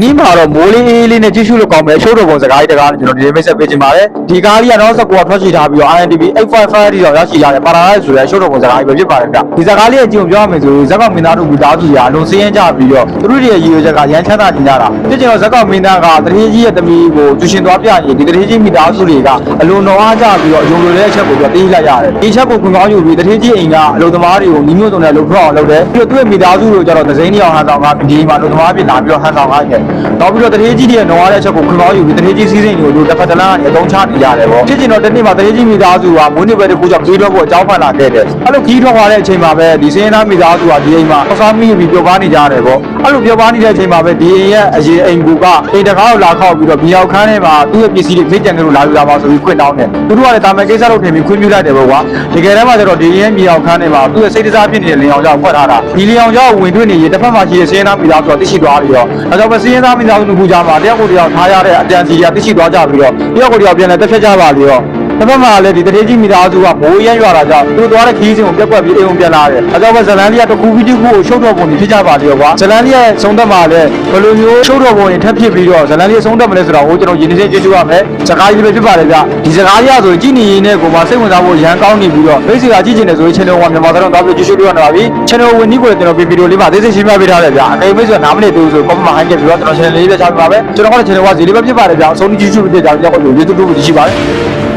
နီးမှာတော့မိုးလေးနဲ့ကြည့်ရှုလို့ကောင်းမယ်အချို့တော့ပုံစကားကြီးတကားကျွန်တော်ဒီမိတ်ဆက်ပေးချင်ပါတယ်ဒီကားလေးကတော့19ထွက်ရှိထားပြီးတော့ INTV 855တီတော့ရရှိရတယ်ပါလာရဲဆိုတဲ့အချို့တော့ပုံစကားကြီးပဲဖြစ်ပါတယ်ဗျဒီစကားလေးအကျုံပြောရမယ်ဆိုဇက်ကောင်မင်းသားတို့မိသားစုကြီးအလုံးစင်းရကြပြီးတော့သူတို့ရဲ့ရည်ရွယ်ချက်ကရန်ချမ်းသာနေကြတာဖြစ်ချင်တော့ဇက်ကောင်မင်းသားကတရေကြီးရဲ့သမီးကိုကျူရှင်သွားပြရင်ဒီတရေကြီးမိသားစုတွေကအလုံးတော်အားကြပြီးတော့အယုံလိုတဲ့အချက်ကိုပြောတင်းလိုက်ရတယ်ဒီချက်ကိုခွန်ကောင်းယူပြီးတရေကြီးအိမ်ကအလုံးသမားတွေကိုညီမျိုးစုံနဲ့လှုပ်ထွက်အောင်လုပ်တယ်ပြီးတော့သူ့ရဲ့မိသားစုတို့ကြတော့ဒဇိန်းတွေအောင်ဟန်ဆောင်ကဒီမှာလှုပ်သမားပြည်လာပြီးတော့ဟန်ဆောင်ခိုင်းတယ်နောက်ပြီးတော့တရေကြီးတွေနော်ရတဲ့ချက်ကိုခွန်ကောင်းယူပြီးတရေကြီးစီးစိမ်တွေကိုတစ်ဖက်တစ်လမ်းကနေအသုံးချနေရတယ်ပေါ့ဖြစ်ချင်တော့တနေ့မှာတရေကြီးမိသားစုကမွေးနေ့ပဲတစ်ခုကြောင့်ကြီးတော့ဖို့အကြောင်းဖန်လာခဲ့တယ်အဲ့လိုကြီးထွက်သွားတဲ့အချိန်မှာပဲဒီစင်းသားမိသားစုကဒီအိမ်မှာဆောင်းမိပြီးပျော်ပါနေကြရတယ်ပေါ့အဲ့လိုပျော်ပါနေတဲ့အချိန်မှာပဲဒီအိမ်ရဲ့အရေးအိမ်ကူကအိမ်တကားကိုလာခောက်ပြီးတော့မြေရောက်ခန်းထဲမှာသူ့ရဲ့ပစ္စည်းတွေဖိတ်ကြံလို့လာယူလာပါဆိုပြီးခွင့်တောင်းတယ်သူတို့ကလည်းတာမန်ကိစ္စလုပ်ထင်ပြီးခွင့်ပြုလိုက်တယ်ပေါ့ကွာတကယ်တမ်းမှာကျတော့ဒီအိမ်ရဲ့မြေရောက်ခန်းထဲမှာသူ့ရဲ့စိတ်တစားဖြစ်နေတဲ့လင်အောင်ကြောင့်ဖွက်ထားတာဒီလင်အောင်ကြောင့်ဝင်တွေ့နေရင်တစ်ဖက်မှာရှိတဲ့စင်းသားမိသားစုကသိရှိသွားပြီးတော့ဒါကြောင့်ပဲစင်းသားမိသားစုတို့ခုကြမှာတယောက်ကိုတယောက်ထားရတဲ့အတန်စီကသိရှိသွားကြပြီးတော့တယောက်ကိုတယောက်ပြန်လဲတက်ဖြတ်ကြပါပြီးတော့တစ်ဖက်မှာလည်းဒီတရေကြီးမိသားစုကမိုးရမ်းရွာတာကြောင့်သူတို့သွားတဲ့ခီးစဉ်ကိုပြက်ကွက်ပြီးအိမ်ုံပြန်လာတယ်။အဲကြောင့်ပဲဇလန်လီကတစ်ခုပြီးတစ်ခုကိုရှုပ်တော်ပုံဖြစ်ကြပါလေကွာ။ဇလန်လီရဲ့ဆုံးသက်မှာလည်းဘယ်လိုမျိုးရှုပ်တော်ပုံတွေထပ်ဖြစ်ပြီးတော့ဇလန်လီရဲ့ဆုံးသက်မလဲဆိုတော့ဟိုကျွန်တော်ရင်းနှီးချင်းကျေးဇူးရမယ်။စကားကြီးပဲဖြစ်ပါလေဗျ။ဒီစကားကြီးကဆိုကြည်နေရင်နဲ့ကိုမှစိတ်ဝင်စားဖို့ရန်ကောင်းနေပြီးတော့မိတ်ဆွေကကြည့်ချင်တယ်ဆိုရင် channel ကမြန်မာသတင်းသွားပြီးကြည့်ရှုလို့ရပါပြီ။ channel ဝင်နီးကိုလည်းကျွန်တော်ဗီဒီယိုလေးပါသေးသေးရှင်းပြပေးထားတယ်ဗျ။အကယ်မိတ်ဆွေနားမလည်သေးဘူးဆို comment မှာ high ခဲ့ပြီးတော့ကျွန်တော် channel လေးပြချပေးပါမယ်။ကျွန်တော်က channel ကဇီလေးပဲဖြစ်ပါတယ်ဗျ။အဆုံးကြည့်ရှုပေးကြတဲ့ကြောင့်ကျွန်တော် YouTube ကိုကြည့်ရှိပါတယ်။